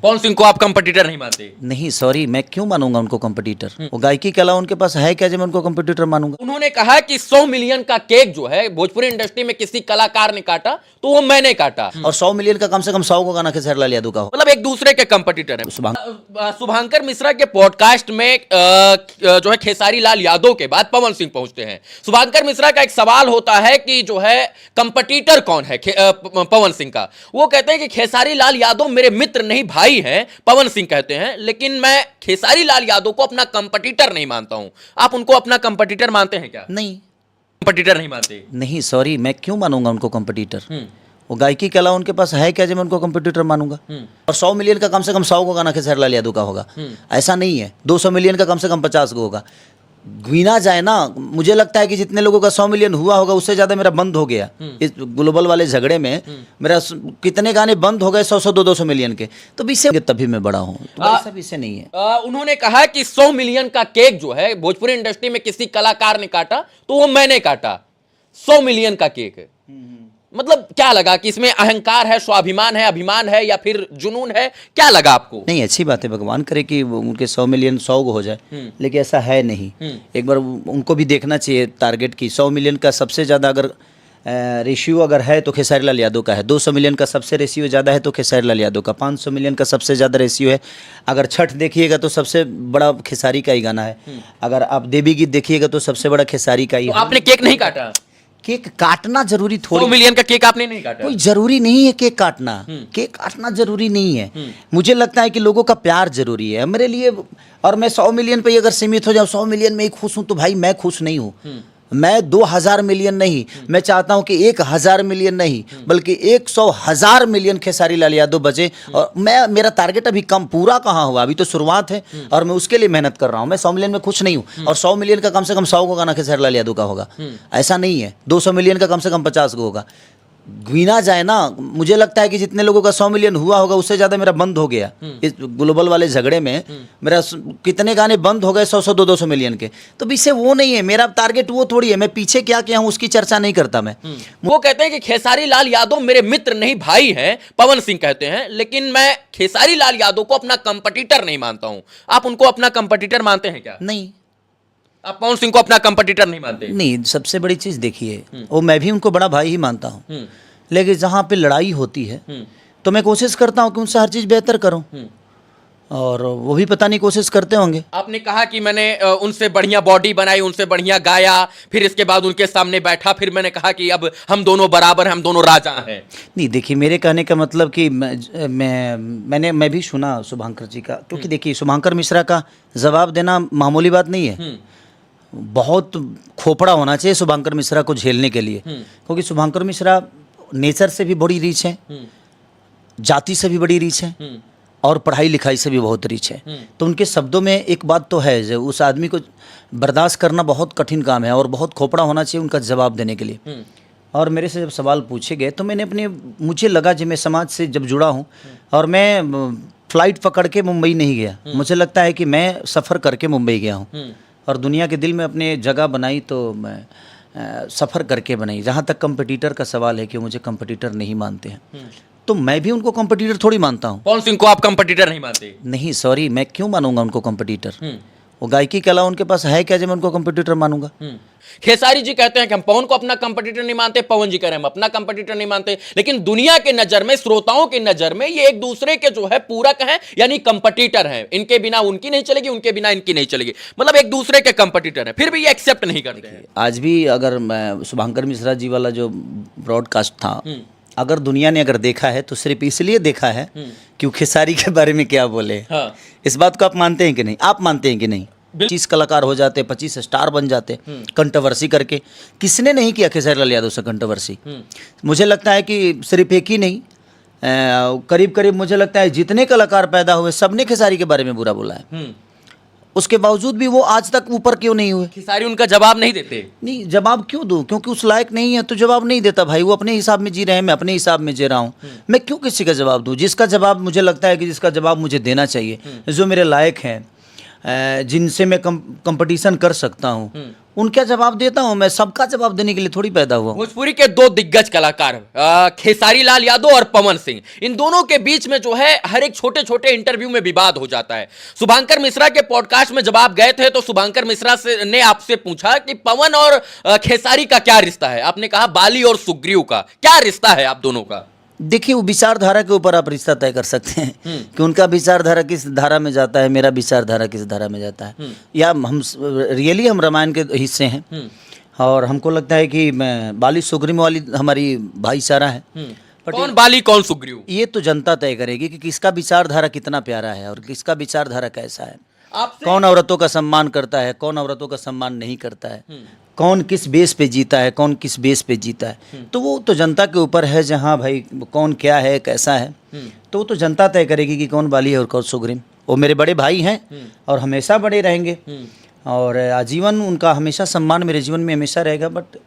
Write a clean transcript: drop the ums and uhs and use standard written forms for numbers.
पवन सिंह को आप कंपटीटर नहीं मानते? नहीं सॉरी, मैं क्यों मानूंगा उनको कंपटीटर? वो गायकी के अलावा उनके पास है क्या जो मैं उनको कंपटीटर मानूंगा? उन्होंने कहा कि 100 मिलियन का केक जो है भोजपुरी इंडस्ट्री में किसी कलाकार ने काटा तो वो मैंने काटा। और 100 मिलियन का कम से कम 100 को गाना खेसारी लाल यादव का हो। मतलब एक दूसरे के कंपटीटर है। शुभांकर मिश्रा के पॉडकास्ट में जो है खेसारी लाल यादव के बाद पवन सिंह पहुंचते हैं। शुभांकर मिश्रा का एक सवाल होता है कि जो है कंपटीटर कौन है पवन सिंह का। वो कहते हैं कि खेसारी लाल यादव मेरे मित्र नहीं भाई हैं, पवन सिंह कहते हैं, लेकिन मैं खेसारी लाल यादव को अपना कंपटीटर नहीं मानता हूं। आप उनको अपना कंपटीटर मानते हैं क्या? नहीं, कंपटीटर नहीं मानते? नहीं सॉरी, मैं क्यों मानूंगा उनको कंपटीटर? वो गायकी के अलावा उनके पास है क्या जो मैं उनको कंपटीटर मानूंगा? और 100 मिलियन का कम से कम 100 को गाना खेसारी लाल यादव का होगा, ऐसा नहीं है। 200 मिलियन का कम से कम 50 को होगा। गिना जाए ना, मुझे लगता है कि जितने लोगों का 100 मिलियन हुआ होगा उससे ज़्यादा मेरा बंद हो गया इस ग्लोबल वाले झगड़े में। मेरा कितने गाने बंद हो गए 100 200 मिलियन के, तो इससे तभी मैं बड़ा हूँ, तो ऐसा विषय नहीं है। उन्होंने कहा कि 100 मिलियन का केक जो है भोजपुरी इंडस्ट्री में किसी कलाकार ने काटा तो वो मैंने काटा। 100 मिलियन का केक, मतलब क्या लगा कि इसमें अहंकार है, स्वाभिमान है, अभिमान है या फिर जुनून है? क्या लगा आपको? नहीं, अच्छी बात है, भगवान करे कि उनके 100 मिलियन 100 को हो जाए, लेकिन ऐसा है नहीं। एक बार उनको भी देखना चाहिए टारगेट की। 100 मिलियन का सबसे ज़्यादा अगर रेशियो अगर है तो खेसारी लाल यादव का है। 200 मिलियन का सबसे रेशियो ज़्यादा है तो खेसारी लाल यादव का। 500 मिलियन का सबसे ज़्यादा रेशियो है। अगर छठ देखिएगा तो सबसे बड़ा खेसारी का ही गाना है। अगर आप देवी गीत देखिएगा तो सबसे बड़ा खेसारी का ही तो है। आपने केक नहीं काटा? केक काटना जरूरी 100 थोड़ी, मिलियन का केक आपने नहीं काटा? कोई जरूरी नहीं है केक काटना। केक काटना जरूरी नहीं है। मुझे लगता है कि लोगों का प्यार जरूरी है मेरे लिए। और मैं 100 मिलियन पे अगर सीमित हो जाऊं, 100 मिलियन में ही खुश हूं, तो भाई मैं खुश नहीं हूं। मैं 2000 मिलियन नहीं, मैं चाहता हूं कि 1000 मिलियन नहीं बल्कि 100,000 मिलियन खेसारी लाल यादव बचे। और मेरा टारगेट अभी कम पूरा कहाँ हुआ, अभी तो शुरुआत है और मैं उसके लिए मेहनत कर रहा हूं। मैं 100 मिलियन में खुश नहीं हूं। और 100 मिलियन का कम से कम 100 को गाना खेसारी लाल यादव का होगा, ऐसा नहीं है। 200 मिलियन का कम से कम 50 को होगा। गिना जाए ना, मुझे लगता है कि जितने लोगों का 100 मिलियन हुआ होगा उससे ज़्यादा मेरा बंद हो गया इस ग्लोबल वाले झगड़े में। मेरा कितने गाने बंद हो गए 100 200 मिलियन के, तो विषय वो नहीं है। मेरा टारगेट वो थोड़ी है। मैं पीछे क्या किया हूँ उसकी चर्चा नहीं करता मैं। वो कहते हैं कि खेसारी लाल यादव मेरे मित्र नहीं भाई हैं, पवन सिंह कहते हैं, लेकिन मैं खेसारी लाल यादव को अपना कंपटीटर नहीं मानता हूं। आप उनको अपना कंपटीटर मानते हैं क्या? नहीं, आप पवन सिंह को अपना कंपटीटर नहीं मानते? नहीं, सबसे बड़ी चीज़ देखिए, वो मैं भी उनको बड़ा भाई ही मानता हूँ, लेकिन जहाँ पे लड़ाई होती है तो मैं कोशिश करता हूँ कि उनसे हर चीज़ बेहतर करूँ, और वो भी पता नहीं कोशिश करते होंगे। आपने कहा कि मैंने उनसे बढ़िया बॉडी बनाई, उनसे बढ़िया गाया, फिर इसके बाद उनके सामने बैठा, फिर मैंने कहा कि अब हम दोनों बराबर हैं, हम दोनों राजा हैं। नहीं, देखिए, मेरे कहने का मतलब कि मैं भी सुना शुभांकर जी का, क्योंकि देखिए शुभांकर मिश्रा का जवाब देना मामूली बात नहीं है। बहुत खोपड़ा होना चाहिए शुभांकर मिश्रा को झेलने के लिए, क्योंकि शुभांकर मिश्रा नेचर से भी बड़ी रीच है, जाति से भी बड़ी रीच है, और पढ़ाई लिखाई से भी बहुत रीच है। तो उनके शब्दों में एक बात तो है, जो उस आदमी को बर्दाश्त करना बहुत कठिन काम है और बहुत खोपड़ा होना चाहिए उनका जवाब देने के लिए। और मेरे से जब सवाल पूछे गए तो मैंने मुझे लगा कि मैं समाज से जब जुड़ा हूँ, और मैं फ्लाइट पकड़ के मुंबई नहीं गया। मुझे लगता है कि मैं सफ़र करके मुंबई गया हूँ, और दुनिया के दिल में अपने जगह बनाई तो मैं सफ़र करके बनाई। जहाँ तक कंपटीटर का सवाल है कि मुझे कंपटीटर नहीं मानते हैं, तो मैं भी उनको कंपटीटर थोड़ी मानता हूँ। पवन सिंह को आप कंपटीटर नहीं मानते? नहीं सॉरी, मैं क्यों मानूंगा उनको कंपटीटर? वो गायकी के अलावा उनके पास है क्या जो मैं उनको कंपटीटर मानूंगा? खेसारी जी कहते हैं कि हम पवन को अपना कंपटीटर नहीं मानते, पवन जी कह रहे हैं हम अपना कंपटीटर नहीं मानते, लेकिन दुनिया के नजर में, श्रोताओं की नजर में ये एक दूसरे के जो है पूरक हैं, यानी कंपटीटर हैं। इनके बिना उनकी नहीं चलेगी, उनके बिना इनकी नहीं चलेगी, मतलब एक दूसरे के कंपटीटर हैं, फिर भी ये एक्सेप्ट नहीं करते हैं। आज भी अगर मैं शुभांकर मिश्रा जी वाला जो ब्रॉडकास्ट था, अगर दुनिया ने अगर देखा है तो सिर्फ इसलिए देखा है कि वो खेसारी के बारे में क्या बोले। हाँ। इस बात को आप मानते हैं कि नहीं? आप मानते हैं कि नहीं? 25 कलाकार हो जाते, 25 स्टार बन जाते कंट्रोवर्सी करके। किसने नहीं किया खेसारी लाल यादव से कंट्रोवर्सी? मुझे लगता है कि सिर्फ एक ही नहीं, करीब करीब मुझे लगता है जितने कलाकार पैदा हुए सबने खेसारी के बारे में बुरा बोला है। उसके बावजूद भी वो आज तक ऊपर क्यों नहीं हुए? खेसारी उनका जवाब नहीं देते। नहीं, जवाब क्यों दूं? क्योंकि उस लायक नहीं है तो जवाब नहीं देता भाई। वो अपने हिसाब में जी रहे हैं, मैं अपने हिसाब में जी रहा हूँ। मैं क्यों किसी का जवाब दूं? जिसका जवाब मुझे लगता है कि जिसका जवाब मुझे देना चाहिए, जो मेरे लायक हैं, जिनसे मैं कंपटीशन कर सकता हूँ, उनका जवाब देता हूँ मैं, सबका जवाब देने के लिए थोड़ी पैदा हुआ हूँ। भोजपुरी के दो दिग्गज कलाकार खेसारी लाल यादव और पवन सिंह, इन दोनों के बीच में जो है हर एक छोटे छोटे इंटरव्यू में विवाद हो जाता है। शुभांकर मिश्रा के पॉडकास्ट में जब आप गए थे तो शुभांकर मिश्रा ने आपसे पूछा कि पवन और खेसारी का क्या रिश्ता है। आपने कहा बाली और सुग्रीव का। क्या रिश्ता है आप दोनों का? देखिए, वो विचारधारा के ऊपर आप रिश्ता तय कर सकते हैं कि उनका विचारधारा किस धारा में जाता है, मेरा विचारधारा किस धारा में जाता है। या हम रियली हम रामायण के हिस्से हैं और हमको लगता है कि मैं बाली सुग्रीव वाली हमारी भाईचारा है। कौन बाली कौन सुग्रीव, ये तो जनता तय करेगी कि किसका विचारधारा कितना प्यारा है और किसका विचारधारा कैसा है। आपसे कौन औरतों का सम्मान करता है, कौन औरतों का सम्मान नहीं करता है, कौन किस बेस पे जीता है, कौन किस बेस पे जीता है, तो वो तो जनता के ऊपर है। जहाँ भाई कौन क्या है कैसा है तो वो तो जनता तय करेगी कि कौन बाली है और कौन सुग्रीव। वो मेरे बड़े भाई हैं और हमेशा बड़े रहेंगे और आजीवन उनका हमेशा सम्मान मेरे जीवन में हमेशा रहेगा। बट